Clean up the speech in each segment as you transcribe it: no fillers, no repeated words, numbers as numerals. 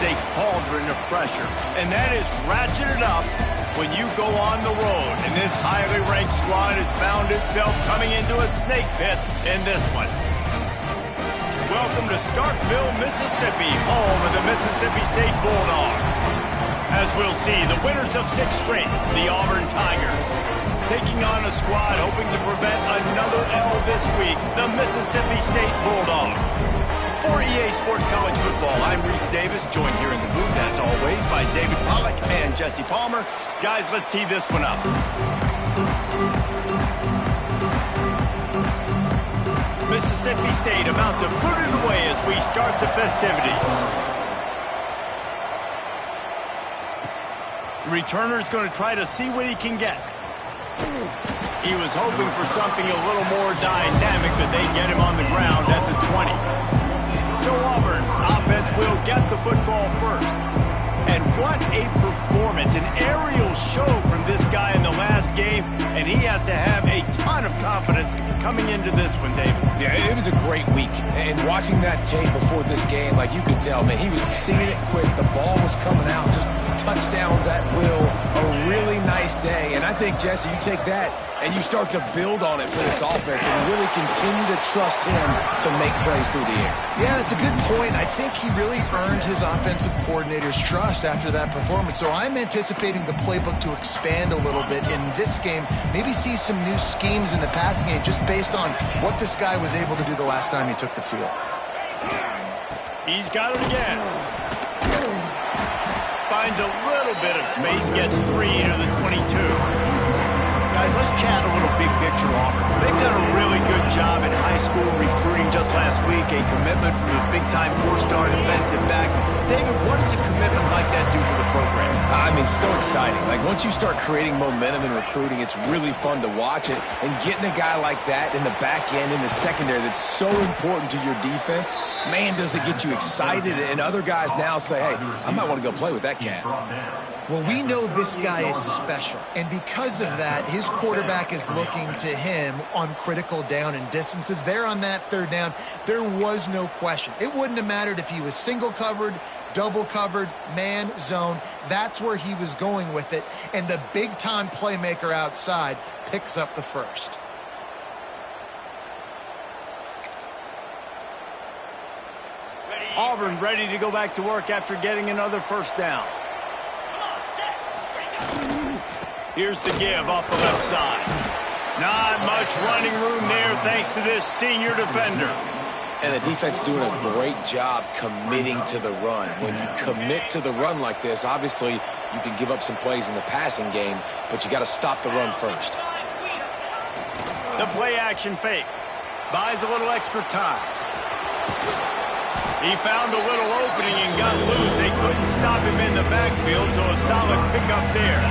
a cauldron of pressure, and that is ratcheted up when you go on the road. And this highly ranked squad has found itself coming into a snake pit in this one. Welcome to Starkville, Mississippi, home of the Mississippi State Bulldogs. As we'll see, the winners of 6 straight, the Auburn Tigers, taking on a squad hoping to prevent another L this week, the Mississippi State Bulldogs. For EA Sports College Football, I'm Reese Davis, joined here in the booth, as always, by David Pollack and Jesse Palmer. Guys, let's tee this one up. Mississippi State about to put it away as we start the festivities. The returner's going to try to see what he can get. He was hoping for something a little more dynamic, but they get him on the ground at the 20. So Auburn's offense will get the football first. And what a performance, an aerial show from this guy in the last game, and he has to have a ton of confidence coming into this one, David. Yeah, it was a great week, and watching that tape before this game, like you could tell, man, he was singing it quick, the ball was coming out, just touchdowns at will, a really nice day, and I think, Jesse, you take that and you start to build on it for this offense and really continue to trust him to make plays through the air. Yeah, that's a good point. I think he really earned his offensive coordinator's trust after that performance. So I'm anticipating the playbook to expand a little bit in this game, maybe see some new schemes in the passing game just based on what this guy was able to do the last time he took the field. He's got it again. Finds a little bit of space, gets 3 into the 22. Guys, let's chat a little big picture Auburn. They've done a really good job in high school recruiting just last week, a commitment from a big-time 4-star defensive back. David, what does a commitment like that do for the program? I mean, so exciting. Like, once you start creating momentum in recruiting, it's really fun to watch it. And getting a guy like that in the back end, in the secondary, that's so important to your defense, man, does it get you excited. And other guys now say, hey, I might want to go play with that cat. Well, we know this guy is special, and because of that, his quarterback is looking to him on critical down and distances. There on that 3rd down, there was no question. It wouldn't have mattered if he was single covered, double covered, man, zone. That's where he was going with it, and the big-time playmaker outside picks up the first. Auburn ready to go back to work after getting another 1st down. Here's the give off the left side. Not much running room there thanks to this senior defender. And the defense doing a great job committing to the run. When you commit to the run like this, obviously you can give up some plays in the passing game, but you got to stop the run first. The play action fake. Buys a little extra time. He found a little opening and got loose. They couldn't stop him in the backfield, so a solid pickup there.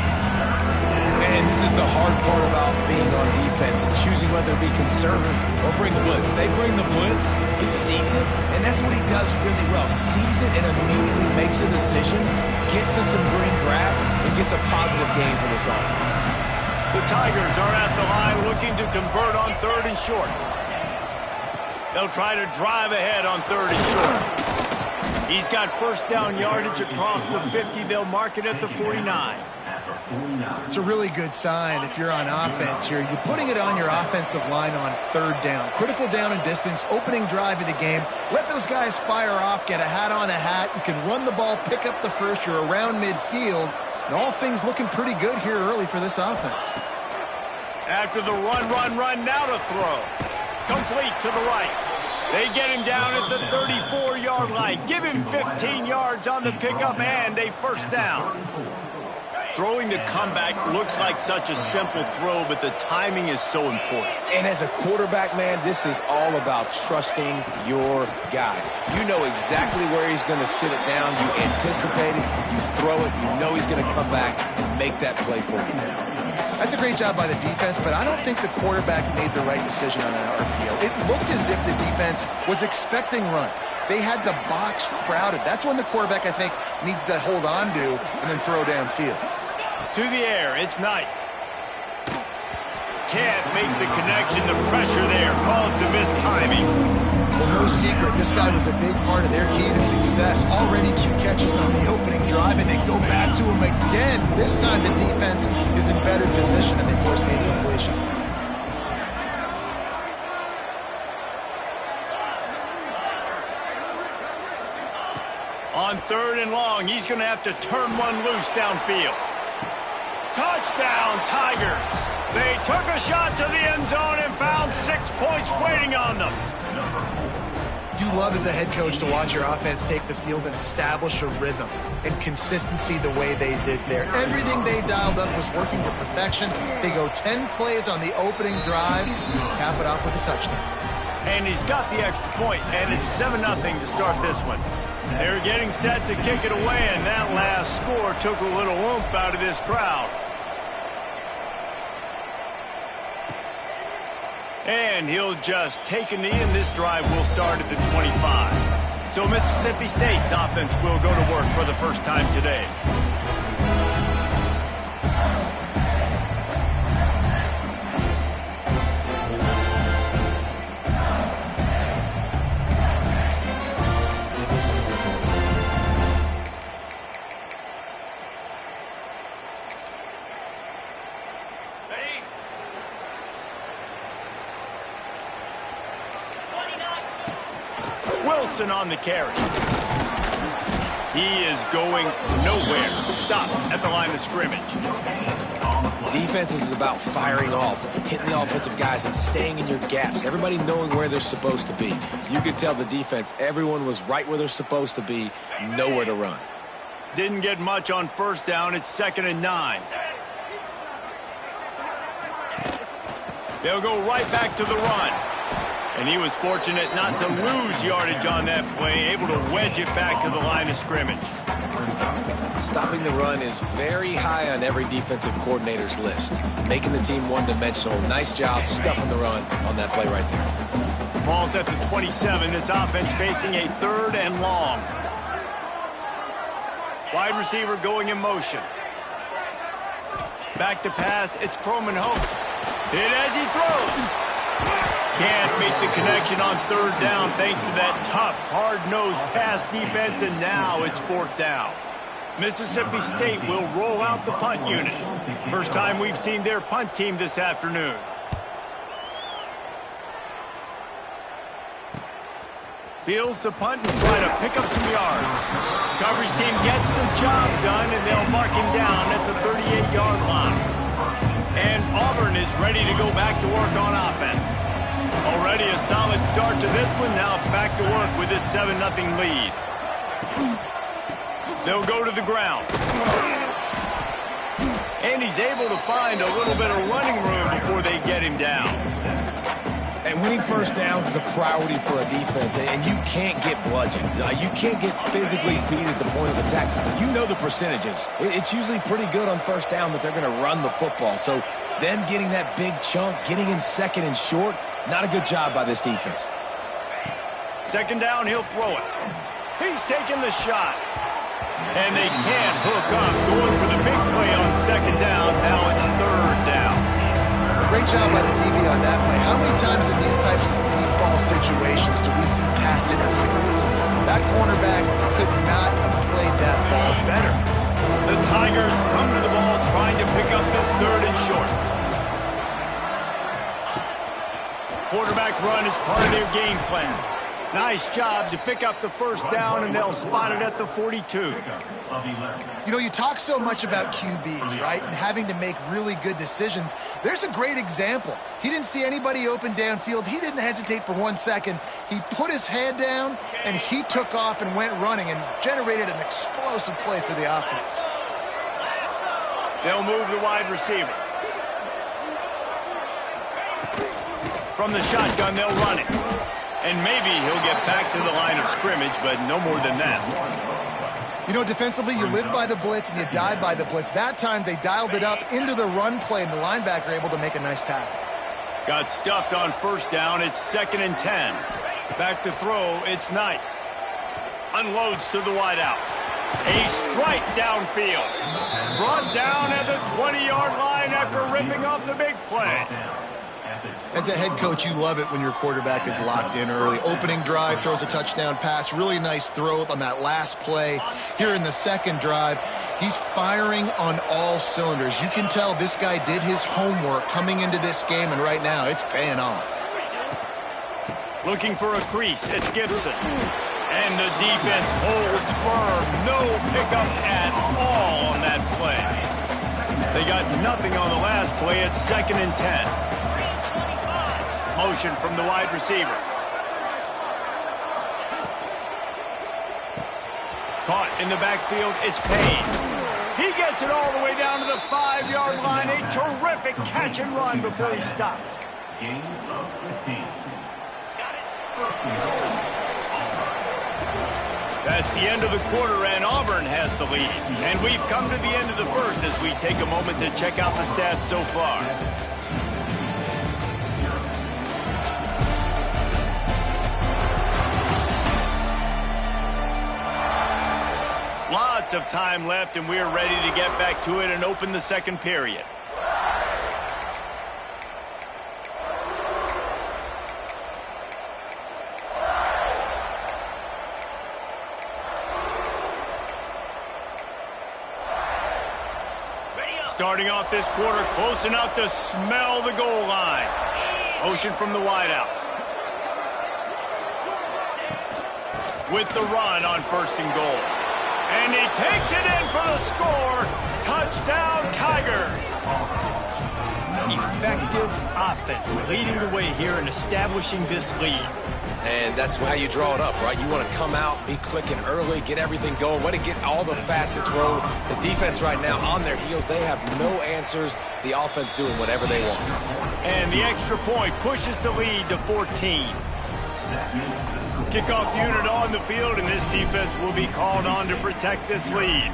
And this is the hard part about being on defense and choosing whether to be conservative or bring the blitz. They bring the blitz, he sees it, and that's what he does really well. Sees it and immediately makes a decision, gets to some green grass, and gets a positive gain for this offense. The Tigers are at the line looking to convert on 3rd and short. They'll try to drive ahead on 3rd and short. He's got 1st down yardage across the 50. They'll mark it at the 49. It's a really good sign if you're on offense here. You're putting it on your offensive line on 3rd down. Critical down and distance, opening drive of the game. Let those guys fire off, get a hat on a hat. You can run the ball, pick up the first. You're around midfield. And all things looking pretty good here early for this offense. After the run, now to throw. Complete to the right. They get him down at the 34-yard line. Give him 15 yards on the pickup and a 1st down. Throwing the comeback looks like such a simple throw, but the timing is so important. And as a quarterback, man, this is all about trusting your guy. You know exactly where he's going to sit it down. You anticipate it. You throw it. You know he's going to come back and make that play for you. That's a great job by the defense, but I don't think the quarterback made the right decision on that RPO. It looked as if the defense was expecting run. They had the box crowded. That's when the quarterback, I think, needs to hold on to and then throw downfield. To the air, it's Knight. Can't make the connection. The pressure there caused the mistiming. Well, no secret, this guy was a big part of their key to success. Already 2 catches on This time the defense is in better position and they force the incompletion. On 3rd and long, he's going to have to turn one loose downfield. Touchdown, Tigers! They took a shot to the end zone and found 6 points waiting on them. You love as a head coach to watch your offense take the field and establish a rhythm and consistency the way they did there. Everything they dialed up was working to perfection. They go 10 plays on the opening drive, cap it off with a touchdown. And he's got the extra point, and it's 7-0 to start this one. They're getting set to kick it away, and that last score took a little oomph out of this crowd. And he'll just take a knee, and this drive will start at the 25. So Mississippi State's offense will go to work for the first time today. Wilson on the carry. He is going nowhere. Stop at the line of scrimmage. Defense is about firing off, hitting the offensive guys and staying in your gaps. Everybody knowing where they're supposed to be. You could tell the defense, everyone was right where they're supposed to be, nowhere to run. Didn't get much on 1st down. It's 2nd and 9. They'll go right back to the run. And he was fortunate not to lose yardage on that play, able to wedge it back to the line of scrimmage. Stopping the run is very high on every defensive coordinator's list. Making the team one-dimensional. Nice job stuffing the run on that play right there. Ball's at the 27. This offense facing a 3rd and long. Wide receiver going in motion. Back to pass. It's Croman Hope. Hit as he throws. Can't make the connection on 3rd down thanks to that tough, hard-nosed pass defense, and now it's 4th down. Mississippi State will roll out the punt unit. First time we've seen their punt team this afternoon. Fields the punt and try to pick up some yards. Coverage team gets the job done, and they'll mark him down at the 38-yard line. And Auburn is ready to go back to work on offense. Already a solid start to this one. Now back to work with this 7-0 lead. They'll go to the ground. And he's able to find a little bit of running room before they get him down. And winning 1st downs is a priority for a defense, and you can't get bludgeoned. You can't get physically beat at the point of attack. You know the percentages. It's usually pretty good on 1st down that they're going to run the football. So them getting that big chunk, getting in 2nd and short, not a good job by this defense. 2nd down, he'll throw it. He's taking the shot. And they can't hook up, going for the big play on 2nd down. Now it's 3rd down. Great job by the DB on that play. How many times in these types of deep ball situations do we see pass interference? That cornerback could not have played that ball better. The Tigers come to the ball trying to pick up this 3rd and short. Quarterback run is part of their game plan. Nice job to pick up the 1st down, and they'll spot it at the 42. You know, you talk so much about QBs, right, and having to make really good decisions. There's a great example. He didn't see anybody open downfield. He didn't hesitate for 1 second. He put his head down, and he took off and went running and generated an explosive play for the offense. They'll move the wide receiver. From the shotgun, they'll run it. And maybe he'll get back to the line of scrimmage, but no more than that. You know, defensively, you live by the blitz and you die by the blitz. That time, they dialed it up into the run play, and the linebacker able to make a nice tackle. Got stuffed on 1st down. It's 2nd and 10. Back to throw. It's Knight. Unloads to the wideout. A strike downfield. Brought down at the 20-yard line after ripping off the big play. As a head coach, you love it when your quarterback is locked in early. Opening drive, throws a touchdown pass. Really nice throw on that last play. Here in the 2nd drive, He's firing on all cylinders. You can tell this guy did his homework coming into this game, and right now it's paying off. Looking for a crease. It's Gibson. And the defense holds firm. No pickup at all on that play. They got nothing on the last play. It's 2nd and 10. Motion from the wide receiver. Caught in the backfield. It's Payne. He gets it all the way down to the 5-yard line. A terrific catch and run before he stopped. Game of the team. That's the end of the quarter, and Auburn has the lead. And we've come to the end of the first as we take a moment to check out the stats so far. Lots of time left, and we're ready to get back to it and open the second period. Starting off this quarter, close enough to smell the goal line. Motion from the wideout. With the run on 1st and goal. And he takes it in for the score. Touchdown, Tigers. Effective offense leading the way here and establishing this lead. And that's how you draw it up, right? You want to come out, be clicking early, get everything going, want to get all the facets rolled. The defense right now on their heels, they have no answers. The offense doing whatever they want. And the extra point pushes the lead to 14. Kickoff unit on the field, and this defense will be called on to protect this lead.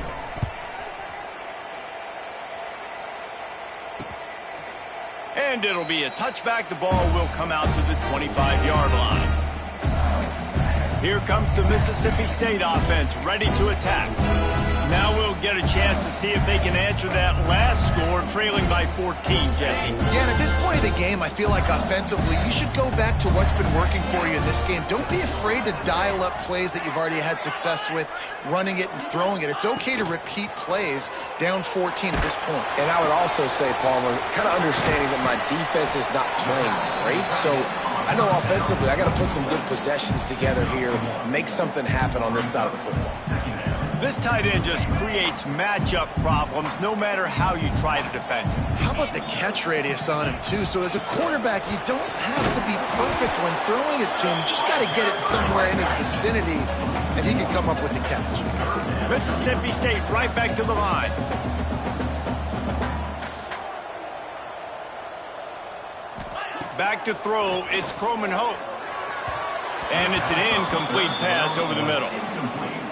And it'll be a touchback. The ball will come out to the 25-yard line. Here comes the Mississippi State offense, ready to attack. Now we'll get a chance to see if they can answer that last score, trailing by 14, Jesse. Yeah, and at this point of the game, I feel like offensively, you should go back to what's been working for you in this game. Don't be afraid to dial up plays that you've already had success with, running it and throwing it. It's okay to repeat plays down 14 at this point. And I would also say, Palmer, kind of understanding that my defense is not playing great, so I know offensively I got to put some good possessions together here, make something happen on this side of the football. This tight end just creates matchup problems no matter how you try to defend. How about the catch radius on him, too? So as a quarterback, you don't have to be perfect when throwing it to him. You just got to get it somewhere in his vicinity, and he can come up with the catch. Mississippi State right back to the line. Back to throw, it's Croman Hope. And it's an incomplete pass over the middle.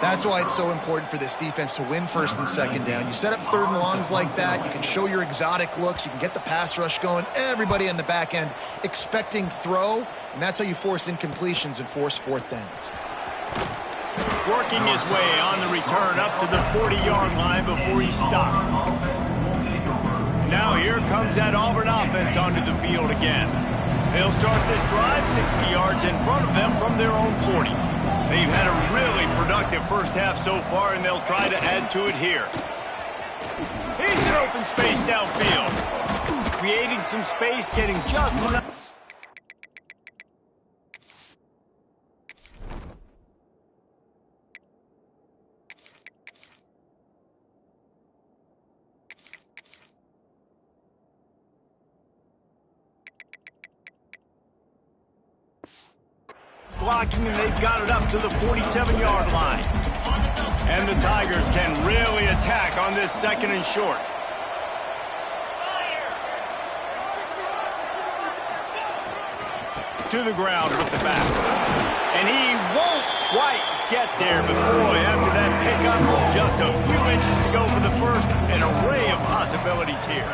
That's why it's so important for this defense to win 1st and 2nd down. You set up 3rd and longs like that, you can show your exotic looks, you can get the pass rush going, everybody in the back end expecting throw, and that's how you force incompletions and force 4th downs. Working his way on the return up to the 40-yard line before he stopped. Now here comes that Auburn offense onto the field again. They'll start this drive 60 yards in front of them from their own 40. They've had a really productive first half so far, and they'll try to add to it here. He's in open space downfield. Creating some space, getting just enough. Blocking, and they've got it up to the 47-yard line. And the Tigers can really attack on this 2nd and short. To the ground with the back. And he won't quite get there, but boy, after that pickup, just a few inches to go for the first. An array of possibilities here.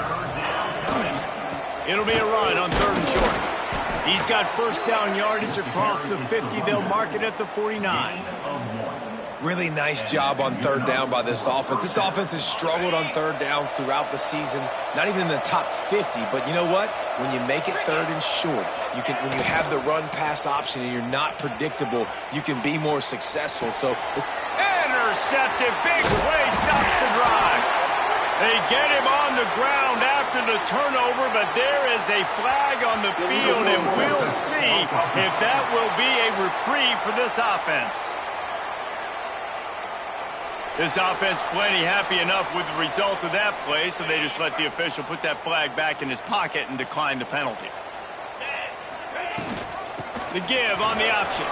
It'll be a run on 3rd and short. He's got 1st down yardage across the 50. They'll mark it at the 49. Really nice job on 3rd down by this offense. This offense has struggled on 3rd downs throughout the season. Not even in the top 50. But you know what? When you make it 3rd and short, when you have the run-pass option and you're not predictable, you can be more successful. So it's intercepted. Big play stops the drive. They get him on the ground after the turnover, but there is a flag on the field, and we'll see if that will be a reprieve for this offense. This offense plenty happy enough with the result of that play, so they just let the official put that flag back in his pocket and decline the penalty. The give on the option.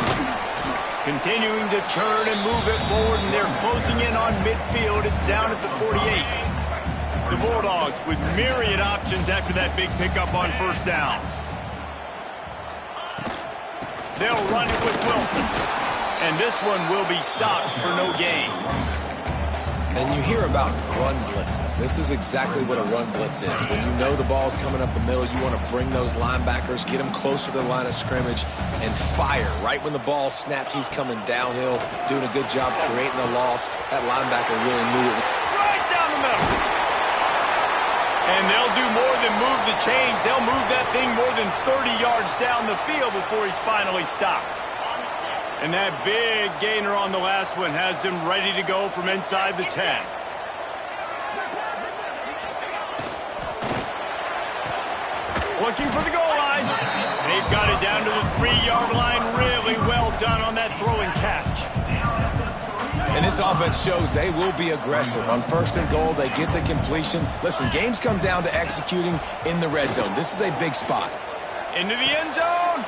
Continuing to turn and move it forward, and they're closing in on midfield. It's down at the 48. The Bulldogs with myriad options after that big pickup on first down. They'll run it with Wilson. And this one will be stopped for no gain. And you hear about run blitzes. This is exactly what a run blitz is. When you know the ball's coming up the middle, you want to bring those linebackers, get them closer to the line of scrimmage, and fire. Right when the ball snapped, he's coming downhill, doing a good job creating the loss. That linebacker really knew it. Right down the middle. And they'll do more than move the chains. They'll move that thing more than 30 yards down the field before he's finally stopped. And that big gainer on the last one has them ready to go from inside the 10. Looking for the goal line. They've got it down to the 3-yard line. Really well done on that throw and catch. And this offense shows they will be aggressive. On first and goal, they get the completion. Listen, games come down to executing in the red zone. This is a big spot. Into the end zone.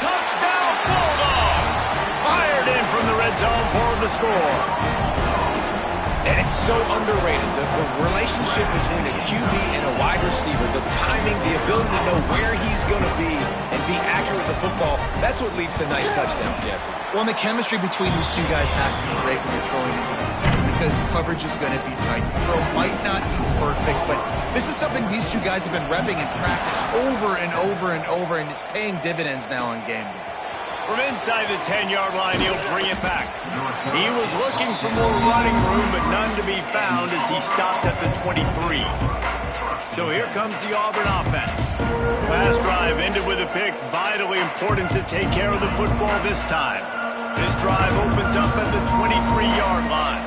Touchdown, Bulldogs. Fired in from the red zone for the score. And it's so underrated. The relationship between a QB and a wide receiver, the timing, the ability to know where he's going to be and be accurate with the football, that's what leads to nice touchdowns, Jesse. Well, and the chemistry between these two guys has to be great when you're throwing into the because coverage is going to be tight. The throw might not be perfect, but this is something these two guys have been repping in practice over and over and over, and it's paying dividends now on game day. From inside the 10-yard line, he'll bring it back. He was looking for more running room, but none to be found as he stopped at the 23. So here comes the Auburn offense. Last drive ended with a pick. Vitally important to take care of the football this time. This drive opens up at the 23-yard line.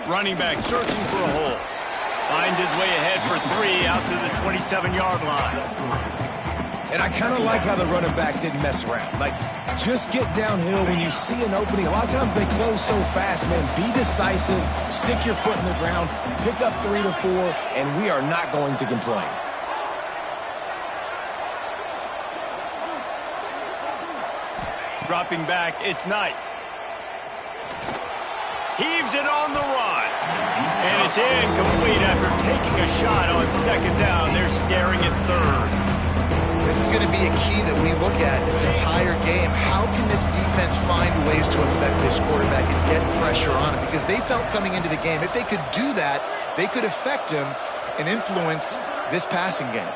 Running back searching for a hole. Finds his way ahead for 3 out to the 27-yard line. And I kind of like how the running back didn't mess around. Like, just get downhill when you see an opening. A lot of times they close so fast, man. Be decisive, stick your foot in the ground, pick up 3 to 4, and we are not going to complain. Dropping back, it's Knight. Heaves it on the run. And it's incomplete after taking a shot on second down. They're staring at third. This is going to be a key that we look at this entire game. How can this defense find ways to affect this quarterback and get pressure on him? Because they felt coming into the game, if they could do that, they could affect him and influence this passing game.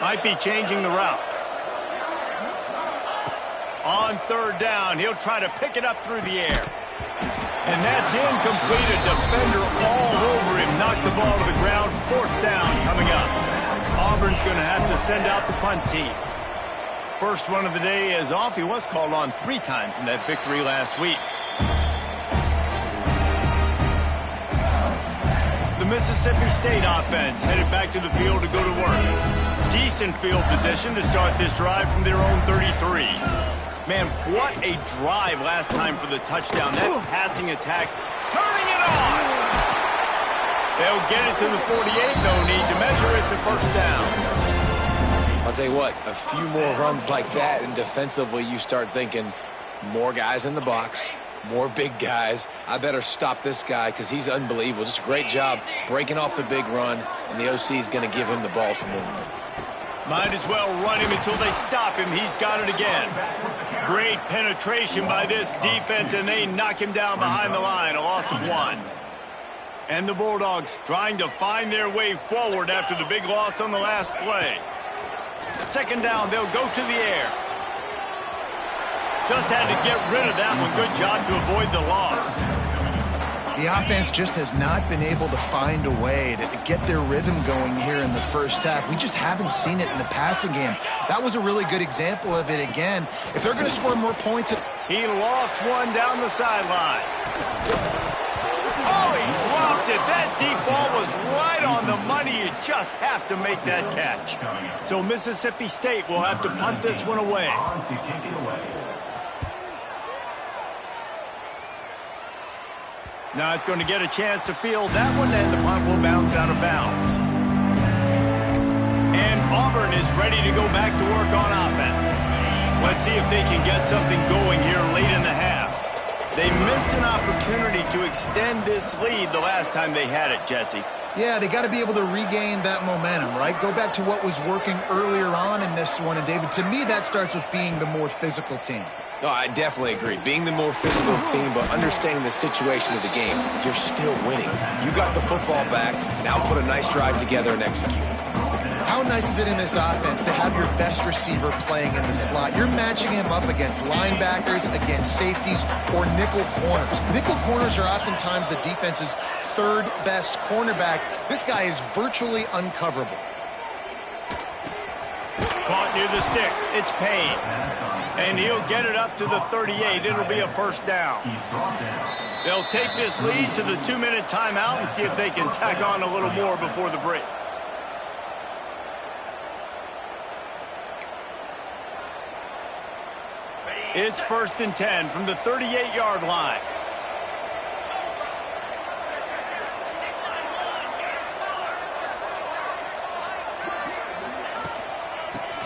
Might be changing the route. On third down, he'll try to pick it up through the air. And that's incomplete. A defender all over him. Knocked the ball to the ground. Fourth down coming up. Auburn's going to have to send out the punt team. First one of the day is off. He was called on 3 times in that victory last week. The Mississippi State offense headed back to the field to go to work. Decent field position to start this drive from their own 33. Man, what a drive last time for the touchdown. That passing attack, turning it on. They'll get it to the 48. No need to measure it to first down. I'll tell you what, a few more runs like that, and defensively you start thinking more guys in the box, more big guys. I better stop this guy because he's unbelievable. Just a great job breaking off the big run, and the OC is going to give him the ball some more. Might as well run him until they stop him. He's got it again. Great penetration by this defense, and they knock him down behind the line. A loss of 1. And the Bulldogs trying to find their way forward after the big loss on the last play. Second down, they'll go to the air. Just had to get rid of that one. Good job to avoid the loss. The offense just has not been able to find a way to get their rhythm going here in the first half. We just haven't seen it in the passing game. That was a really good example of it again. If they're going to score more points... He lost one down the sideline. Oh, he dropped it. That deep ball was right on the money. You just have to make that catch. So Mississippi State will have to punt this one away. Not going to get a chance to field that one, and the punt will bounce out of bounds. And Auburn is ready to go back to work on offense. Let's see if they can get something going here late in the half. They missed an opportunity to extend this lead the last time they had it, Jesse. Yeah, they got to be able to regain that momentum, right? Go back to what was working earlier on in this one. And, David, to me, that starts with being the more physical team. No, I definitely agree. Being the more physical team, but understanding the situation of the game, you're still winning. You got the football back. Now put a nice drive together and execute. How nice is it in this offense to have your best receiver playing in the slot? You're matching him up against linebackers, against safeties, or nickel corners. Nickel corners are oftentimes the defense's third best cornerback. This guy is virtually uncoverable. Caught near the sticks. It's Payne. And he'll get it up to the 38. It'll be a first down. They'll take this lead to the 2-minute timeout and see if they can tack on a little more before the break. It's 1st and 10 from the 38-yard line.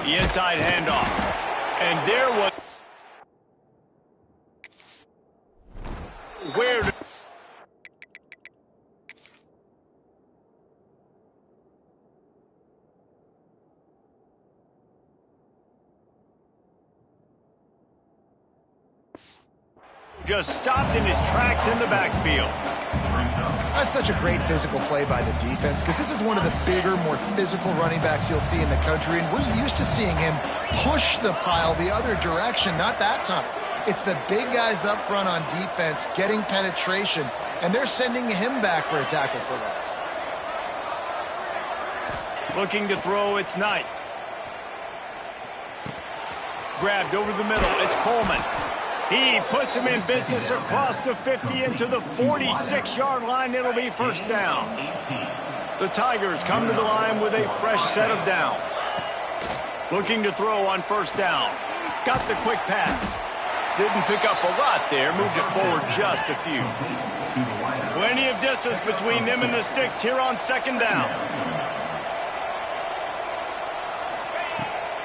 The inside handoff. And there was... Where... just stopped in his tracks in the backfield. That's such a great physical play by the defense because this is one of the bigger, more physical running backs you'll see in the country, and we're used to seeing him push the pile the other direction, not that time. It's the big guys up front on defense getting penetration, and they're sending him back for a tackle for loss. Looking to throw, it's Knight. Grabbed over the middle, it's Coleman. He puts him in business across the 50 into the 46-yard line. It'll be first down. The Tigers come to the line with a fresh set of downs. Looking to throw on first down. Got the quick pass. Didn't pick up a lot there. Moved it forward just a few. Plenty of distance between them and the sticks here on second down.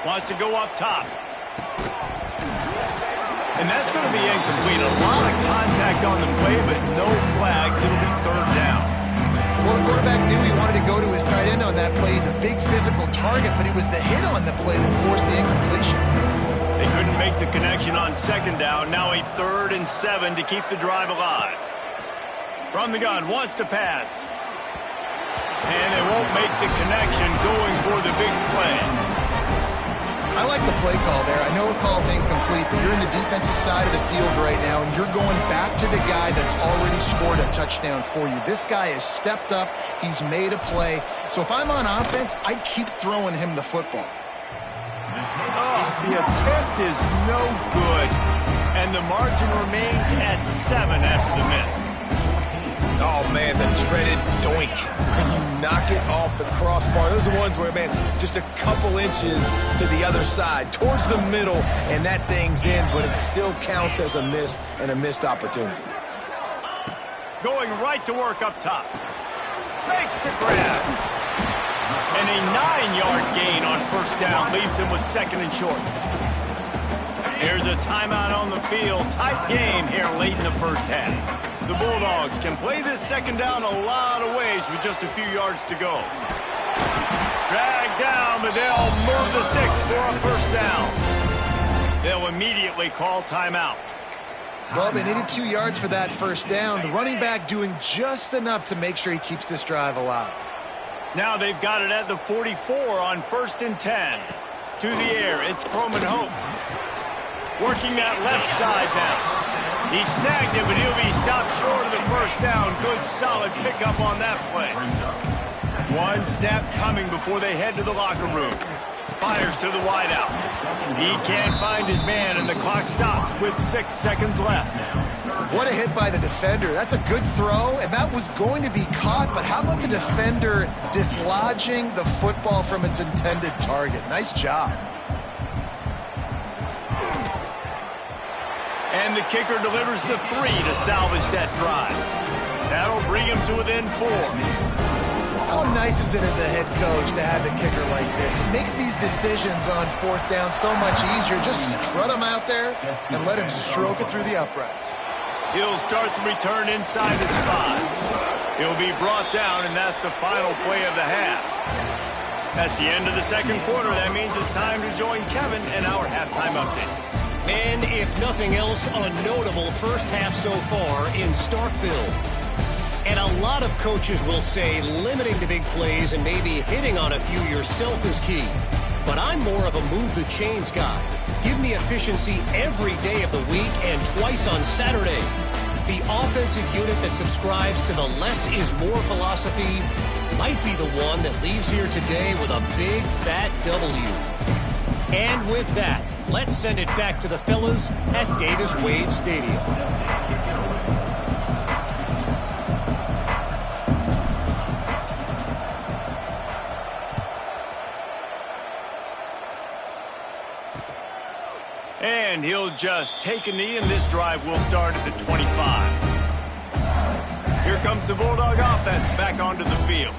Wants to go up top. And that's going to be incomplete. A lot of contact on the play, but no flags. It'll be third down. Well, the quarterback knew he wanted to go to his tight end on that play. He's a big physical target, but it was the hit on the play that forced the incompletion. They couldn't make the connection on second down. Now a 3rd and 7 to keep the drive alive. From the gun, wants to pass. And they won't make the connection, going for the big play. I like the play call there. I know it falls incomplete, but you're in the defensive side of the field right now, and you're going back to the guy that's already scored a touchdown for you. This guy has stepped up. He's made a play. So if I'm on offense, I keep throwing him the football. Oh, the attempt is no good. And the margin remains at 7 after the miss. Oh, man, the dreaded doink. When you knock it off the crossbar, those are ones where, man, just a couple inches to the other side, towards the middle, and that thing's in, but it still counts as a miss and a missed opportunity. Going right to work up top. Makes the grab. And a 9-yard gain on first down leaves him with 2nd and short. Here's a timeout on the field. Tight game here late in the first half. The Bulldogs can play this second down a lot of ways with just a few yards to go. Dragged down, but they'll move the sticks for a first down. They'll immediately call timeout. Well, they needed 2 yards for that first down. The running back doing just enough to make sure he keeps this drive alive. Now they've got it at the 44 on 1st and 10. To the air, it's Croman Hope. Working that left side now. He snagged it, but he'll be stopped short of the first down. Good, solid pickup on that play. One snap coming before they head to the locker room. Fires to the wideout. He can't find his man, and the clock stops with 6 seconds left. What a hit by the defender. That's a good throw, and that was going to be caught, but how about the defender dislodging the football from its intended target? Nice job. And the kicker delivers the 3 to salvage that drive. That'll bring him to within 4. How nice is it as a head coach to have a kicker like this? It makes these decisions on 4th down so much easier. Just strut him out there and let him stroke it through the uprights. He'll start the return inside the spot. He'll be brought down, and that's the final play of the half. That's the end of the second quarter. That means it's time to join Kevin in our halftime update. And if nothing else, a notable first half so far in Starkville. And a lot of coaches will say limiting the big plays and maybe hitting on a few yourself is key. But I'm more of a move the chains guy. Give me efficiency every day of the week and twice on Saturday. The offensive unit that subscribes to the less is more philosophy might be the one that leaves here today with a big fat W. And with that, let's send it back to the fellas at Davis-Wade Stadium. And he'll just take a knee, and this drive will start at the 25. Here comes the Bulldog offense back onto the field.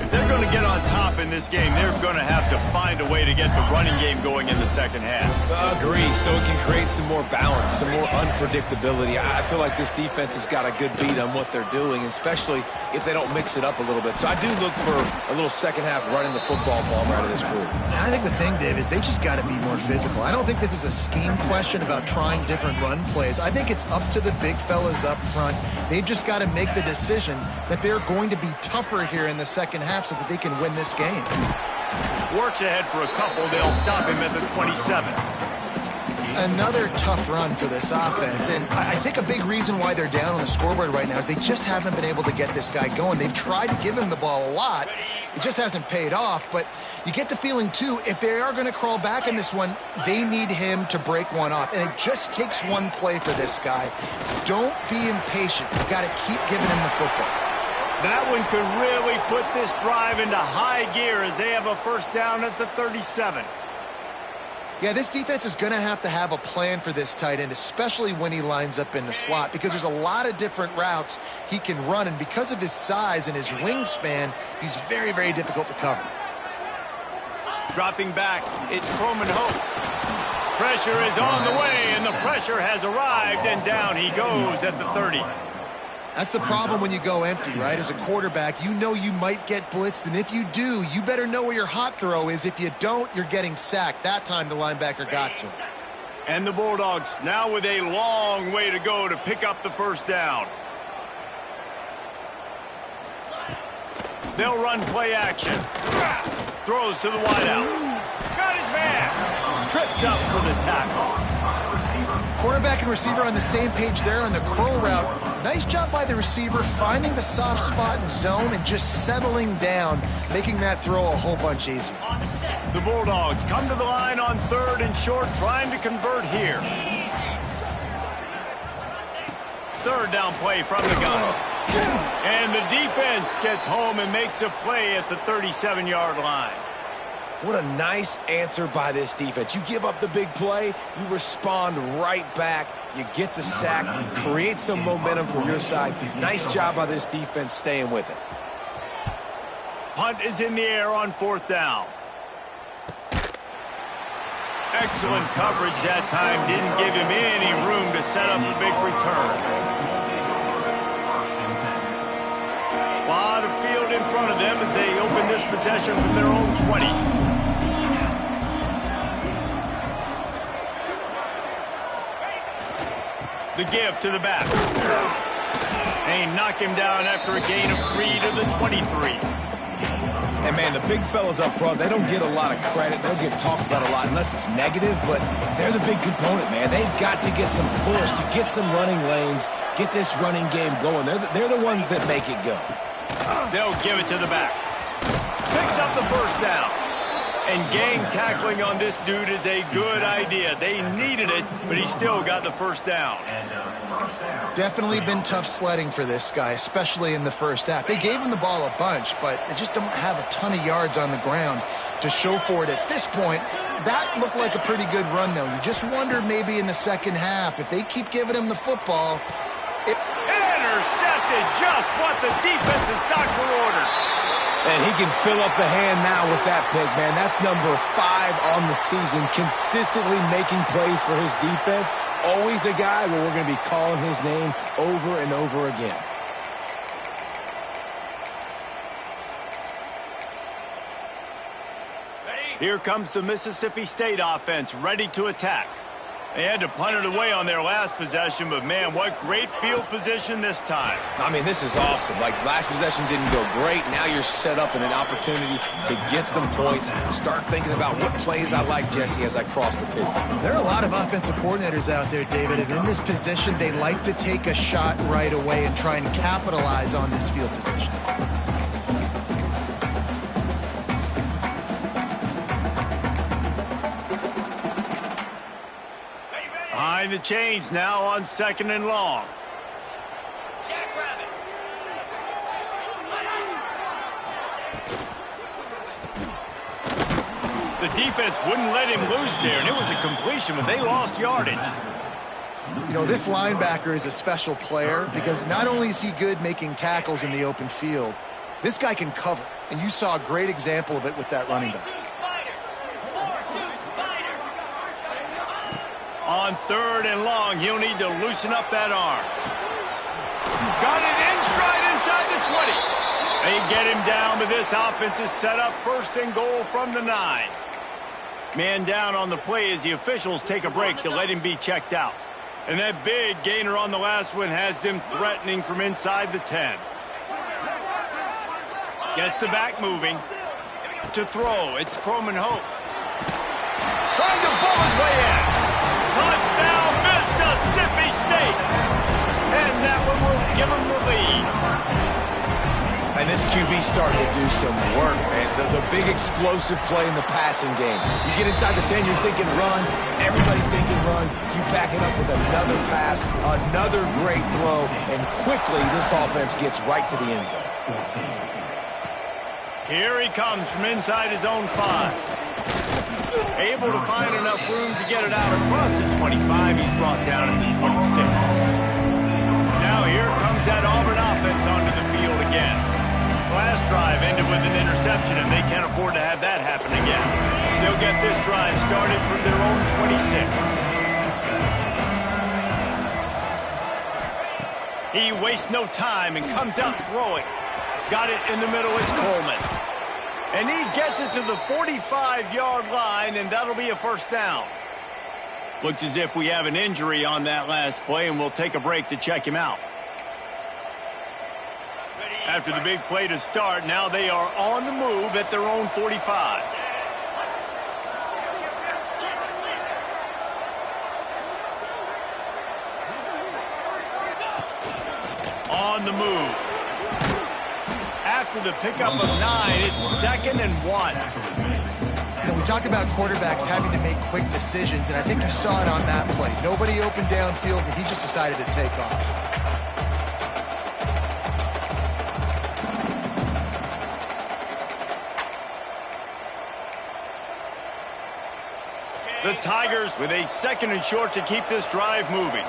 If they're going to get on top in this game, they're going to have to find a way to get the running game going in the second half. Agree, so it can create some more balance, some more unpredictability. I feel like this defense has got a good beat on what they're doing, especially if they don't mix it up a little bit. So I do look for a little second half running the football ball out of this group. I think the thing, Dave, is they just got to be more physical. I don't think this is a scheme question about trying different run plays. I think it's up to the big fellas up front. They've just got to make the decision that they're going to be tougher here in the second half so that they can win this game. Works ahead for a couple. They'll stop him at the 27. Another tough run for this offense, and I think a big reason why they're down on the scoreboard right now is they just haven't been able to get this guy going. They've tried to give him the ball a lot. It just hasn't paid off, but you get the feeling, too, if they are going to crawl back in this one, they need him to break one off, and it just takes one play for this guy. Don't be impatient. You've got to keep giving him the football. That one could really put this drive into high gear as they have a first down at the 37. Yeah, this defense is going to have a plan for this tight end, especially when he lines up in the slot, because there's a lot of different routes he can run, and because of his size and his wingspan, he's very, very difficult to cover. Dropping back, it's Croman Hope. Pressure is on the way, and the pressure has arrived, and down he goes at the 30. That's the problem when you go empty, right? As a quarterback, you know you might get blitzed, and if you do, you better know where your hot throw is. If you don't, you're getting sacked. That time the linebacker got to him. And the Bulldogs now with a long way to go to pick up the first down. They'll run play action. Throws to the wideout. Got his man. Tripped up for the tackle. Quarterback and receiver on the same page there on the curl route. Nice job by the receiver finding the soft spot in zone and just settling down, making that throw a whole bunch easier. The Bulldogs come to the line on 3rd and short, trying to convert here. 3rd down play from the gun. And the defense gets home and makes a play at the 37-yard line. What a nice answer by this defense. You give up the big play, you respond right back, you get the sack, create some momentum for your side. Nice job by this defense staying with it. Punt is in the air on 4th down. Excellent coverage that time. Didn't give him any room to set up a big return. A lot of field in front of them as they open this possession from their own 20. The give to the back. They knock him down after a gain of 3 to the 23. And, man, the big fellas up front, they don't get a lot of credit. They'll get talked about a lot unless it's negative, but they're the big component, man. They've got to get some push, to get some running lanes, get this running game going. They're the ones that make it go. They'll give it to the back. Picks up the first down. And gang tackling on this dude is a good idea. They needed it, but he still got the first down. Definitely been tough sledding for this guy, especially in the first half. They gave him the ball a bunch, but they just don't have a ton of yards on the ground to show for it at this point. That looked like a pretty good run, though. You just wonder maybe in the second half, if they keep giving him the football. Intercepted, just what the defense's doctor ordered. And he can fill up the hand now with that pick, man. That's number 5 on the season, consistently making plays for his defense. Always a guy where we're going to be calling his name over and over again. Here comes the Mississippi State offense, ready to attack. They had to punt it away on their last possession, but man, what great field position this time. I mean, this is awesome. Like, last possession didn't go great. Now you're set up in an opportunity to get some points. Start thinking about what plays I like, Jesse, as I cross the 50. There are a lot of offensive coordinators out there, David, and in this position, they like to take a shot right away and try and capitalize on this field position. Behind the chains now on 2nd and long. The defense wouldn't let him loose there, and it was a completion, but they lost yardage. You know, this linebacker is a special player because not only is he good making tackles in the open field, this guy can cover, and you saw a great example of it with that running back. On 3rd and long, he'll need to loosen up that arm. Got it in stride inside the 20. They get him down, but this offense is set up 1st and goal from the 9. Man down on the play as the officials take a break to let him be checked out. And that big gainer on the last one has them threatening from inside the 10. Gets the back moving. To throw, it's Croman Hope. Trying to pull his way in. Touchdown, Mississippi State. And that one will give them the lead. And this QB starting to do some work, man. The big explosive play in the passing game. You get inside the 10, you're thinking run. Everybody thinking run. You back it up with another pass, another great throw, and quickly this offense gets right to the end zone. Here he comes from inside his own 5. Able to find enough room to get it out across the 25. He's brought down at the 26. Now here comes that Auburn offense onto the field again. Last drive ended with an interception, and they can't afford to have that happen again. They'll get this drive started from their own 26. He wastes no time and comes out throwing. Got it in the middle. It's Coleman. And he gets it to the 45-yard line, and that'll be a 1st down. Looks as if we have an injury on that last play, and we'll take a break to check him out. After the big play to start, now they are on the move at their own 45. On the move. After the pickup of 9, it's 2nd and 1. You know, we talk about quarterbacks having to make quick decisions, and I think you saw it on that play. Nobody opened downfield, and he just decided to take off. The Tigers with a 2nd and short to keep this drive moving.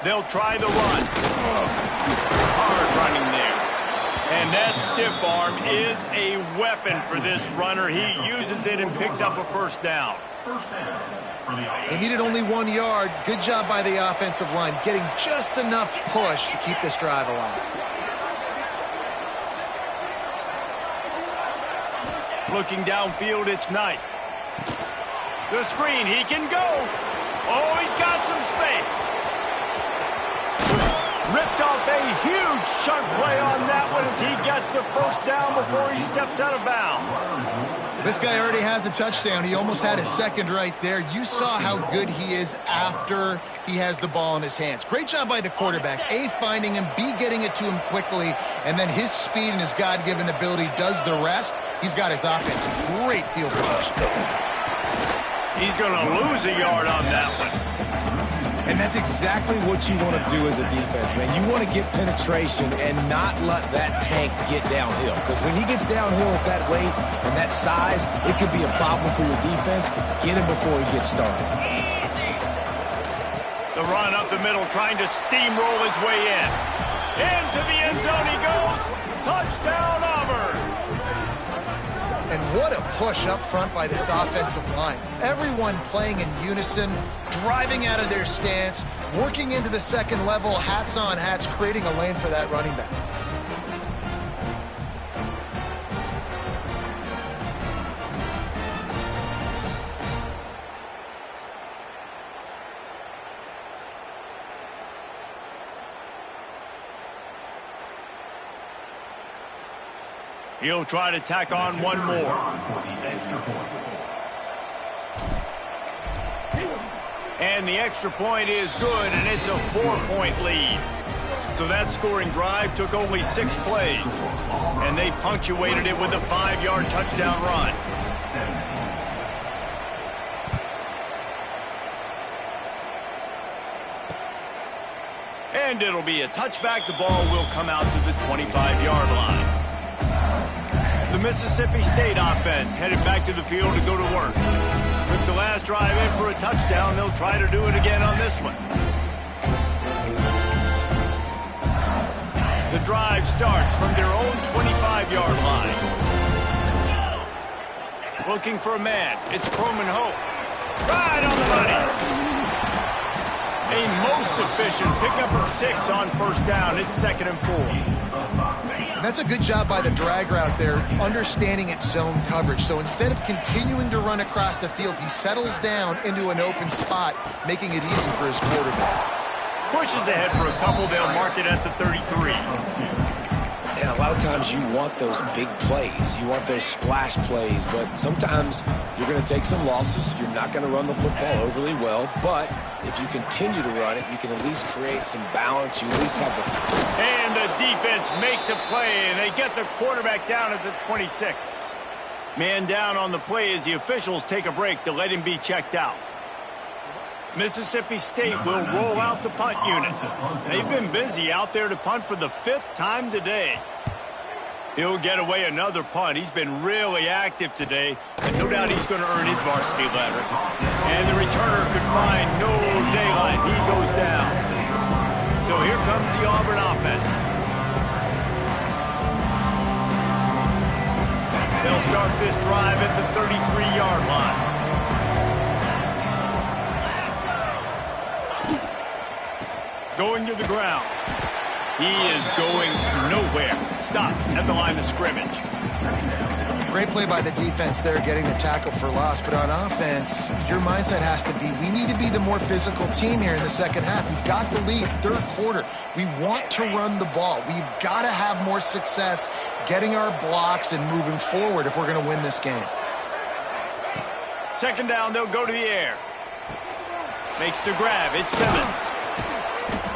They'll try the run. Hard running there. And that stiff arm is a weapon for this runner. He uses it and picks up a 1st down. They needed only 1 yard. Good job by the offensive line, getting just enough push to keep this drive alive. Looking downfield, it's Knight. The screen, he can go. Oh, he's got some space. Ripped off a huge chunk play on that one as he gets the 1st down before he steps out of bounds. This guy already has a touchdown. He almost had a 2nd right there. You saw how good he is after he has the ball in his hands. Great job by the quarterback. A, finding him, B, getting it to him quickly, and then his speed and his God-given ability does the rest. He's got his offense in great field position. He's going to lose a yard on that one. And that's exactly what you want to do as a defense, man. You want to get penetration and not let that tank get downhill. Because when he gets downhill with that weight and that size, it could be a problem for your defense. Get him before he gets started. The run up the middle, trying to steamroll his way in. Into the end zone he goes. Touchdown, Auburn. And what a push up front by this offensive line. Everyone playing in unison, driving out of their stance, working into the second level, hats on hats, creating a lane for that running back. He'll try to tack on one more. And the extra point is good, and it's a 4-point lead. So that scoring drive took only 6 plays, and they punctuated it with a 5-yard touchdown run. And it'll be a touchback. The ball will come out to the 25-yard line. The Mississippi State offense headed back to the field to go to work. Took the last drive in for a touchdown. They'll try to do it again on this one. The drive starts from their own 25-yard line. Looking for a man. It's Croman Hope. Right on the money. A most efficient pickup of 6 on first down. It's 2nd and 4. And that's a good job by the drag route there, understanding its zone coverage. So instead of continuing to run across the field, he settles down into an open spot, making it easy for his quarterback. Pushes ahead for a couple. They'll mark it at the 33. And a lot of times you want those big plays. You want those splash plays. But sometimes you're going to take some losses. You're not going to run the football overly well. But if you continue to run it, you can at least create some balance. You at least have the... And the defense makes a play, and they get the quarterback down at the 26. Man down on the play as the officials take a break to let him be checked out. Mississippi State will roll out the punt unit. They've been busy out there to punt for the 5th time today. He'll get away another punt. He's been really active today, and no doubt he's going to earn his varsity letter. And the returner could find no daylight. He goes down. So here comes the Auburn offense. They'll start this drive at the 33-yard line. Going to the ground. He is going nowhere. Stop at the line of scrimmage. Great play by the defense there, getting the tackle for loss. But on offense, your mindset has to be, we need to be the more physical team here in the second half. We've got the lead, 3rd quarter. We want to run the ball. We've got to have more success getting our blocks and moving forward if we're going to win this game. 2nd down, they'll go to the air. Makes the grab. It's Simmons.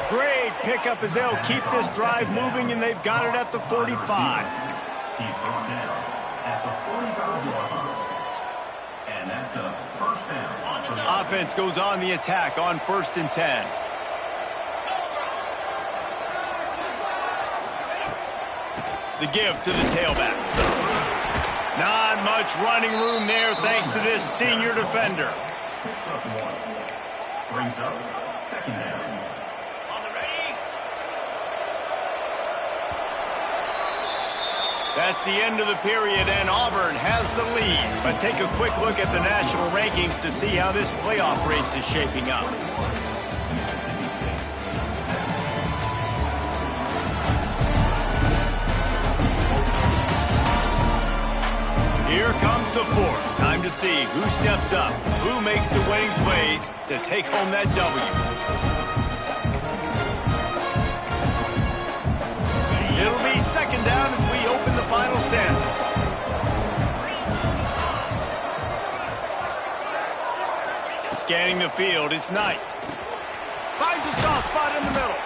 Great pickup as they'll keep this drive moving, and they've got it at the 45. He's brought down at the 45-yard line. And that's a 1st down. Offense goes on the attack on 1st and 10. The give to the tailback. Not much running room there thanks to this senior defender. Picks up 1. Brings up 2nd down. That's the end of the period, and Auburn has the lead. Let's take a quick look at the national rankings to see how this playoff race is shaping up. Here comes the 4th. Time to see who steps up, who makes the winning plays to take home that W. It'll be 2nd down as we open the final stanza. Scanning the field, it's Knight. Finds a soft spot in the middle.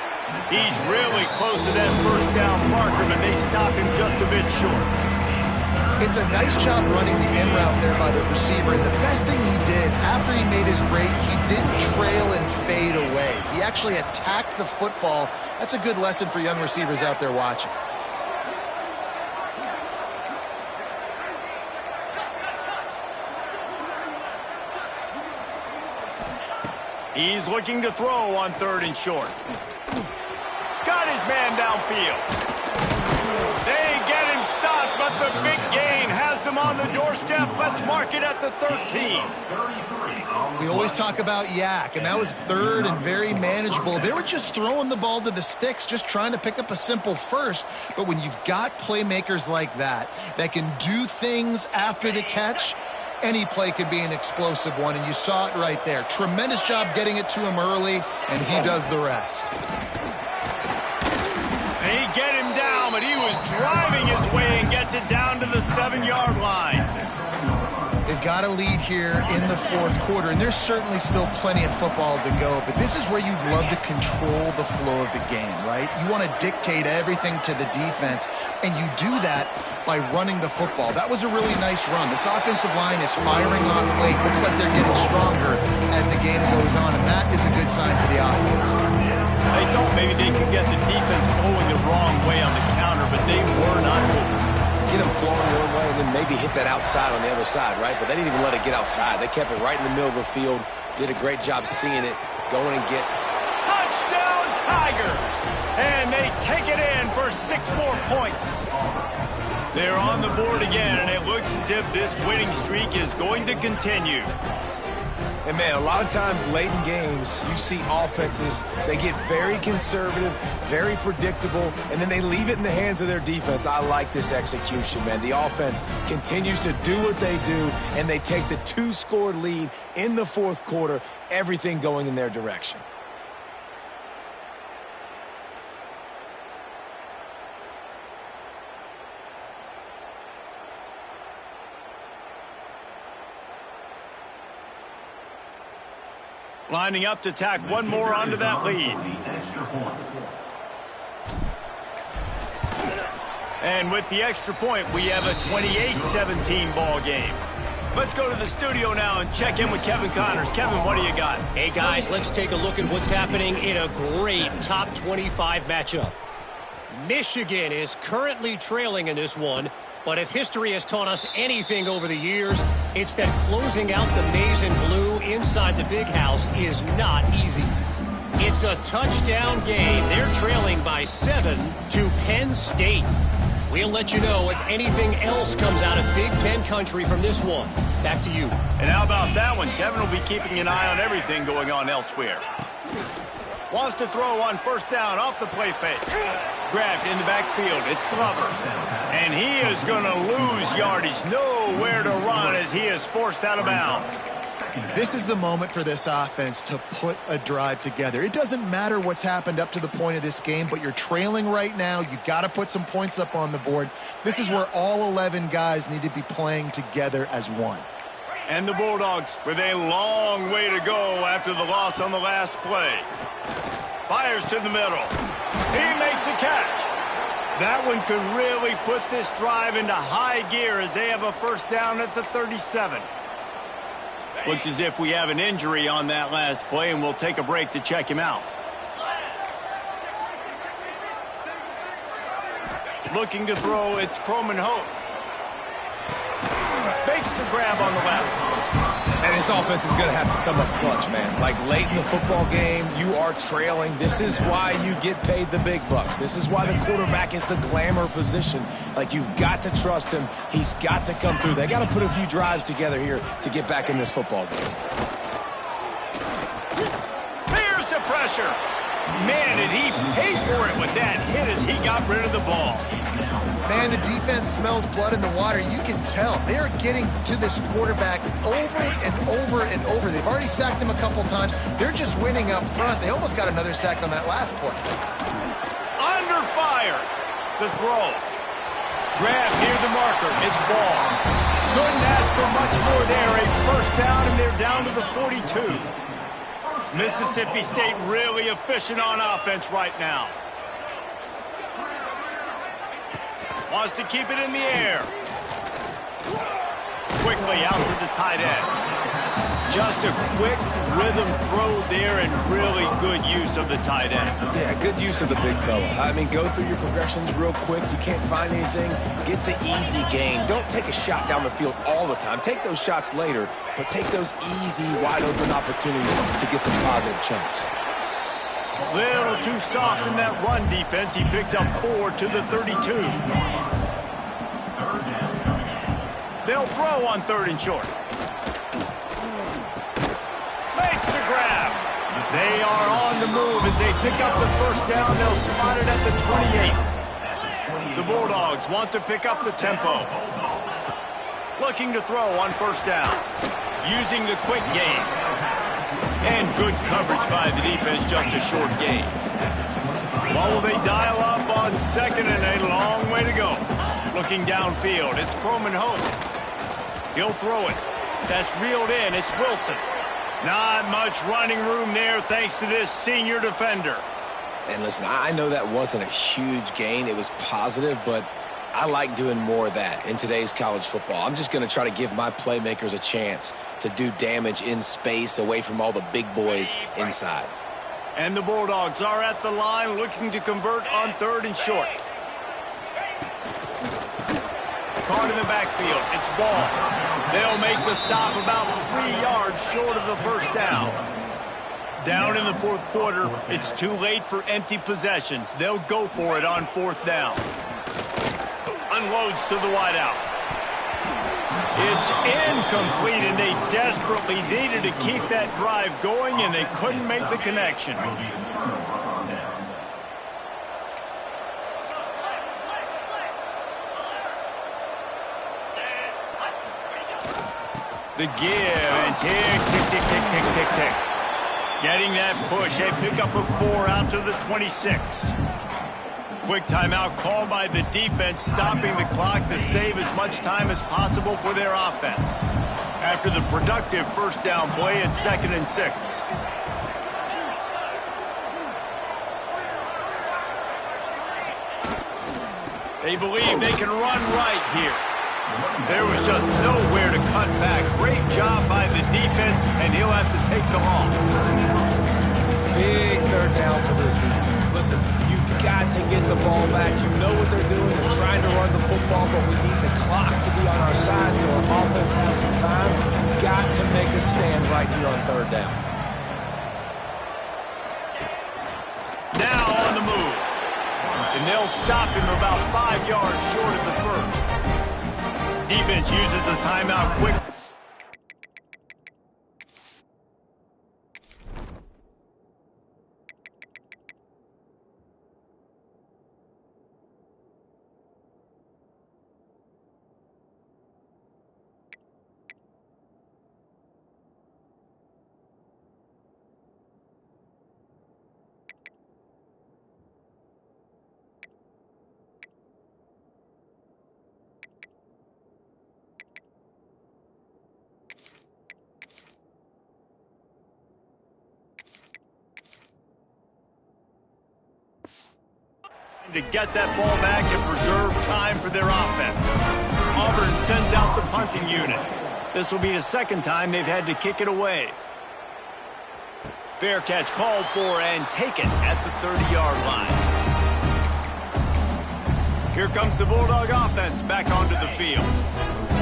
He's really close to that 1st down marker, but they stop him just a bit short. It's a nice job running the in route there by the receiver. And the best thing he did after he made his break, he didn't trail and fade away. He actually attacked the football. That's a good lesson for young receivers out there watching. He's looking to throw on 3rd and short. Got his man downfield. They get him stopped, but the big gain has them on the doorstep. Let's mark it at the 13. We always talk about yak, and that was 3rd and very manageable. They were just throwing the ball to the sticks, just trying to pick up a simple first. But when you've got playmakers like that can do things after the catch, any play could be an explosive one, and you saw it right there. Tremendous job getting it to him early, and he does the rest. They get him down, but he was driving his way and gets it down to the 7-yard line. They've got a lead here in the 4th quarter, and there's certainly still plenty of football to go, but this is where you'd love to control the flow of the game, right? You want to dictate everything to the defense, and you do that by running the football. That was a really nice run. This offensive line is firing off late. Looks like they're getting stronger as the game goes on, and that is a good sign for the offense. They thought maybe they could get the defense flowing the wrong way on the counter, but they were not fooling. Get them flowing one way and then maybe hit that outside on the other side, right? But they didn't even let it get outside. They kept it right in the middle of the field, did a great job seeing it, going and get. Touchdown, Tigers! And they take it in for 6 more points. They're on the board again, and it looks as if this winning streak is going to continue. And, man, a lot of times late in games, you see offenses, they get very conservative, very predictable, and then they leave it in the hands of their defense. I like this execution, man. The offense continues to do what they do, and they take the 2-score lead in the 4th quarter, everything going in their direction. Lining up to tack one more onto that lead. And with the extra point, we have a 28-17 ball game. Let's go to the studio now and check in with Kevin Connors. Kevin, what do you got? Hey, guys, let's take a look at what's happening in a great top 25 matchup. Michigan is currently trailing in this one, but if history has taught us anything over the years, it's that closing out the maize and blue inside the big house is not easy. It's a touchdown game. They're trailing by 7 to Penn State. We'll let you know if anything else comes out of Big Ten country from this one. Back to you. And how about that one? Kevin will be keeping an eye on everything going on elsewhere. Wants to throw on 1st down off the play fake. Grabbed in the backfield. It's Glover. And he is going to lose yardage. Nowhere to run as he is forced out of bounds. This is the moment for this offense to put a drive together. It doesn't matter what's happened up to the point of this game, but you're trailing right now. You got to put some points up on the board. This is where all 11 guys need to be playing together as one. And the Bulldogs with a long way to go after the loss on the last play. Fires to the middle. He makes a catch. That one could really put this drive into high gear as they have a 1st down at the 37. Looks as if we have an injury on that last play, and we'll take a break to check him out. Looking to throw, it's Croman Hope. Makes the grab on the left. And his offense is going to have to come up clutch, man. Like late in the football game, you are trailing. This is why you get paid the big bucks. This is why the quarterback is the glamour position. Like, you've got to trust him. He's got to come through. They got to put a few drives together here to get back in this football game. There's the pressure. Man, did he pay for it with that hit as he got rid of the ball. Man, the defense smells blood in the water. You can tell. They are getting to this quarterback over and over and over. They've already sacked him a couple times. They're just winning up front. They almost got another sack on that last play. Under fire. The throw. Grab near the marker. It's ball. Couldn't ask for much more there. A 1st down, and they're down to the 42. Mississippi State really efficient on offense right now. Wants to keep it in the air. Quickly out to the tight end. Just a quick rhythm throw there and really good use of the tight end. Yeah, good use of the big fella. I mean, go through your progressions real quick. You can't find anything. Get the easy gain. Don't take a shot down the field all the time. Take those shots later, but take those easy, wide-open opportunities to get some positive chunks. Little too soft in that run defense. He picks up 4 to the 32. They'll throw on 3rd and short. Makes the grab. They are on the move as they pick up the first down. They'll spot it at the 28. The Bulldogs want to pick up the tempo. Looking to throw on 1st down. Using the quick game. And good coverage by the defense, just a short gain. Well, will they dial up on 2nd and a long way to go. Looking downfield, it's Croman Hope. He'll throw it. That's reeled in, it's Wilson. Not much running room there thanks to this senior defender. And listen, I know that wasn't a huge gain. It was positive, but I like doing more of that in today's college football. I'm just going to try to give my playmakers a chance to do damage in space away from all the big boys inside. And the Bulldogs are at the line looking to convert on 3rd and short. Card in the backfield. It's Ball. They'll make the stop about 3 yards short of the 1st down. Down in the 4th quarter, it's too late for empty possessions. They'll go for it on 4th down. Unloads to the wideout. It's incomplete, and they desperately needed to keep that drive going, and they couldn't make the connection. The give, and tick, tick, tick, tick, tick, tick, tick. Getting that push, a pickup of 4 out to the 26. Quick timeout called by the defense, stopping the clock to save as much time as possible for their offense. After the productive 1st down play at 2nd and 6. They believe they can run right here. There was just nowhere to cut back. Great job by the defense, and he'll have to take the loss. Big 3rd down for this defense. Listen, you've got to get the ball back. You know what they're doing. They're trying to run the football, but we need the clock to be on our side so our offense has some time. Got to make a stand right here on 3rd down. Now on the move. And they'll stop him about 5 yards short of the 1st. Defense uses a timeout quick. To get that ball back and preserve time for their offense. Auburn sends out the punting unit. This will be the 2nd time they've had to kick it away. Fair catch called for and taken at the 30-yard line. Here comes the Bulldog offense back onto the field.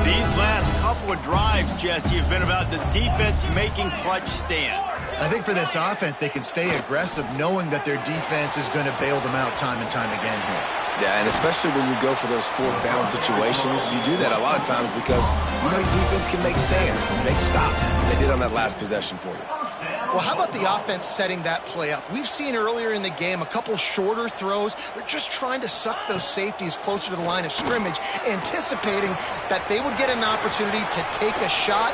These last couple of drives, Jesse, have been about the defense making clutch stand. I think for this offense, they can stay aggressive knowing that their defense is going to bail them out time and time again here. Yeah, and especially when you go for those 4th down situations, you do that a lot of times because you know your defense can make stands, make stops. They did on that last possession for you. Well, how about the offense setting that play up? We've seen earlier in the game a couple shorter throws. They're just trying to suck those safeties closer to the line of scrimmage, anticipating that they would get an opportunity to take a shot.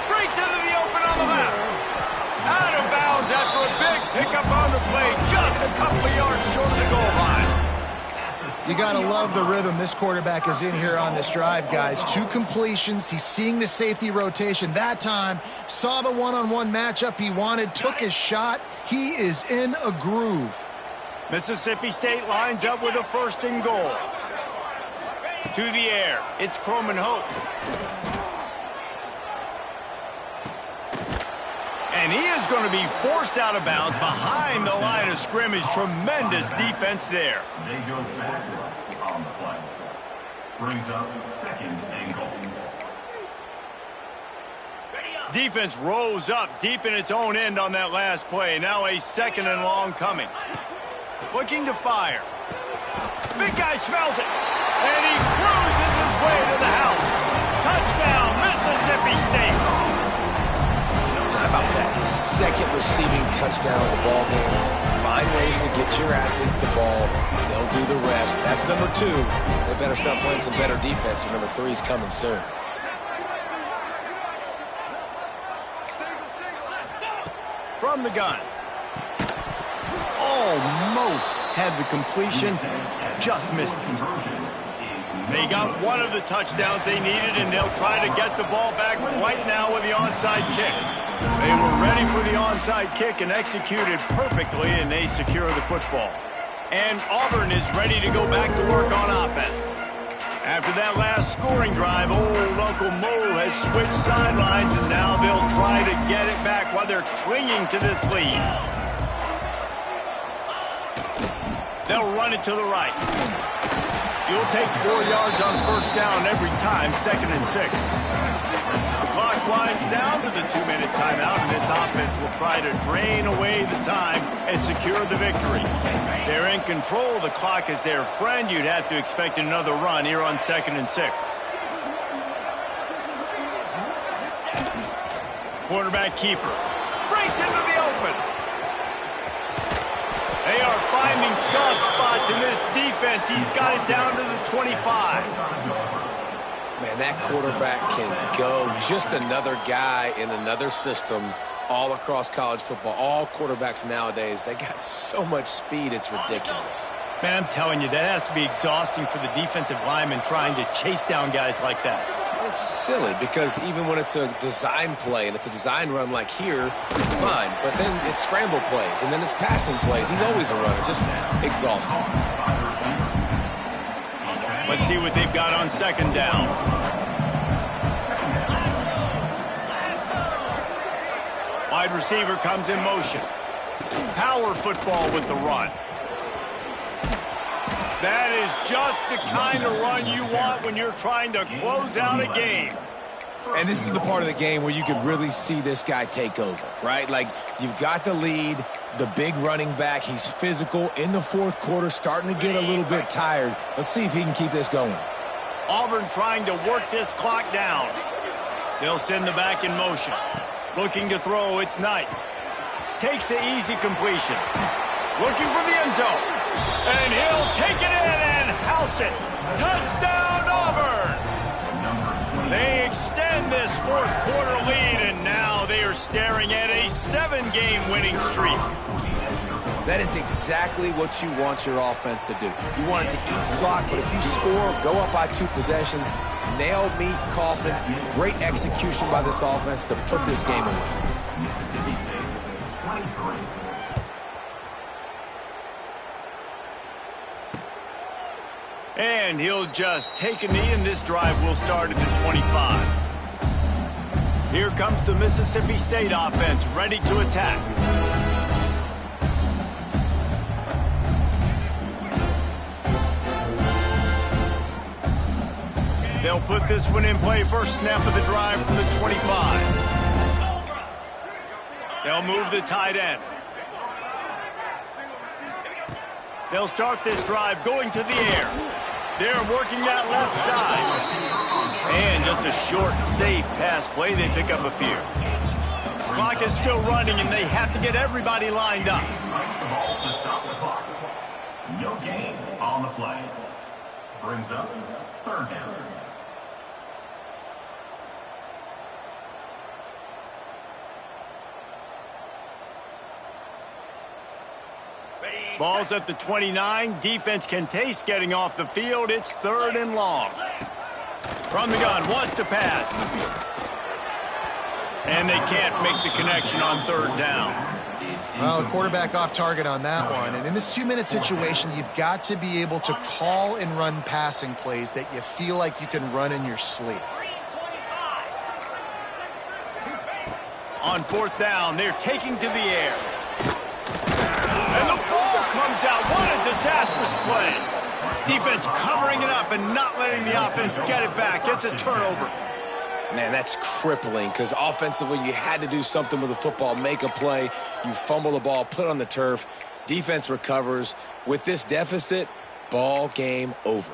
Breaks into the open on the left. Out of bounds after a big pickup on the play, just a couple of yards short of the goal line. You got to love the rhythm this quarterback is in here on this drive, guys. 2 completions. He's seeing the safety rotation that time. Saw the one-on-one matchup he wanted, took his shot. He is in a groove. Mississippi State lines up with a 1st and goal. To the air. It's Croman Hope. And he is going to be forced out of bounds behind the line of scrimmage. Tremendous defense there. They go backwards on the play. Brings up second and goal. Defense rose up deep in its own end on that last play. Now a second and long coming. Looking to fire. Big guy smells it. And he cruises his way to the house. Touchdown, Mississippi State. How about that? His second receiving touchdown of the ball game. Find ways to get your athletes the ball. They'll do the rest. That's number 2. They better start playing some better defense. Number 3 is coming soon. From the gun. Almost had the completion. Just missed it. They got one of the touchdowns they needed, and they'll try to get the ball back right now with the onside kick. They were ready for the onside kick and executed perfectly, and they secure the football. And Auburn is ready to go back to work on offense. After that last scoring drive, old Uncle Mo has switched sidelines, and now they'll try to get it back while they're clinging to this lead. They'll run it to the right. You'll take 4 yards on first down every time, 2nd and 6. The clock winds down to the 2-minute timeout, and this offense will try to drain away the time and secure the victory. They're in control. The clock is their friend. You'd have to expect another run here on 2nd and 6. Quarterback keeper breaks into the open. They are finding soft spots in this defense. He's got it down to the 25. Man, that quarterback can go. Just another guy in another system all across college football. All quarterbacks nowadays, they got so much speed, it's ridiculous. Man, I'm telling you, that has to be exhausting for the defensive lineman trying to chase down guys like that. It's silly because even when it's a design play and it's a design run like here, fine. But then it's scramble plays and then it's passing plays. He's always a runner, just exhausting. Let's see what they've got on 2nd down. Wide receiver comes in motion. Power football with the run. That is just the kind of run you want when you're trying to close out a game. And this is the part of the game where you can really see this guy take over, right? Like, you've got the lead, the big running back. He's physical in the 4th quarter, starting to get a little bit tired. Let's see if he can keep this going. Auburn trying to work this clock down. They'll send the back in motion. Looking to throw, it's Knight. Takes the easy completion. Looking for the end zone. And he'll take it in and house it. Touchdown, Auburn! They extend this 4th quarter lead, and now they are staring at a 7-game winning streak. That is exactly what you want your offense to do. You want it to eat clock, but if you score, go up by 2 possessions, nail meat, coffin, great execution by this offense to put this game away. Mississippi State, 23. And he'll just take a knee, and this drive will start at the 25. Here comes the Mississippi State offense, ready to attack. They'll put this one in play. First snap of the drive from the 25. They'll move the tight end. They'll start this drive going to the air. They're working that left side. And just a short, safe pass play. They pick up a few. Clock is still running, and they have to get everybody lined up. Strikes the ball to stop the clock. No gain on the play. Brings up 3rd down. Ball's at the 29. Defense can taste getting off the field. It's 3rd and long. From the gun, wants to pass. And they can't make the connection on 3rd down. Well, the quarterback off target on that one. And in this 2-minute situation, you've got to be able to call and run passing plays that you feel like you can run in your sleep. On 4th down, they're taking to the air. And the ball comes out. What a disastrous play. Defense covering it up and not letting the offense get it back. It's a turnover. Man, that's crippling because offensively you had to do something with the football, make a play. You fumble the ball, put it on the turf. Defense recovers. With this deficit, ball game over.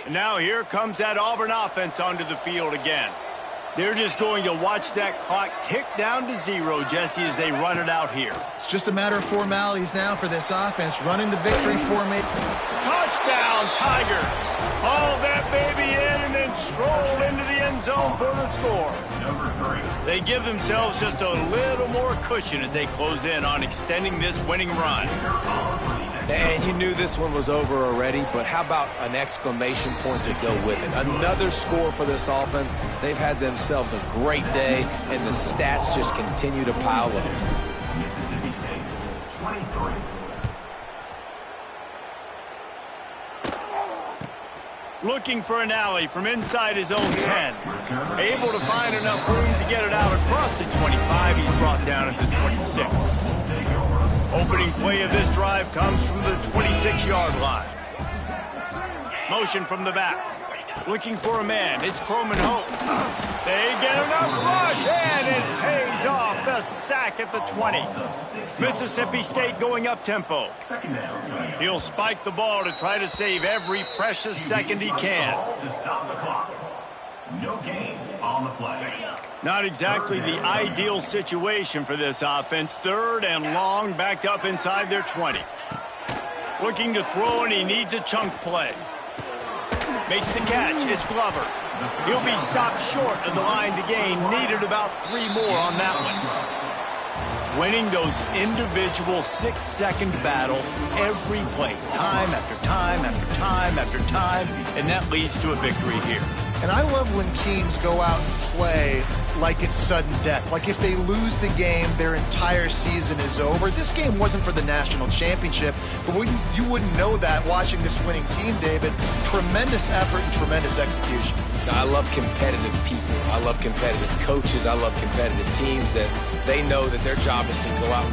And now here comes that Auburn offense onto the field again. They're just going to watch that clock tick down to 0, Jesse, as they run it out here. It's just a matter of formalities now for this offense, running the victory formation. Touchdown, Tigers. Haul that baby in and then stroll into the end zone for the score. They give themselves just a little more cushion as they close in on extending this winning run. And you knew this one was over already, but how about an exclamation point to go with it? Another score for this offense. They've had themselves a great day, and the stats just continue to pile up. Mississippi State, 23. Looking for an alley from inside his own 10. Able to find enough room to get it out across the 25. He's brought down at the 26. Opening play of this drive comes from the 26-yard line. Motion from the back. Looking for a man. It's Croman Hope. They get enough rush, and it pays off. The sack at the 20. Mississippi State going up-tempo. He'll spike the ball to try to save every precious second he can. To stop the clock. No gain on the play. Not exactly the ideal situation for this offense. 3rd and long, backed up inside their 20. Looking to throw, and he needs a chunk play. Makes the catch. It's Glover. He'll be stopped short of the line to gain. Needed about 3 more on that one. Winning those individual 6-second battles every play, time after time after time after time, and that leads to a victory here. And I love when teams go out and play like it's sudden death. Like if they lose the game, their entire season is over. This game wasn't for the national championship, but you wouldn't know that watching this winning team, David. Tremendous effort and tremendous execution. I love competitive people. I love competitive coaches. I love competitive teams that they know that their job is to go out and get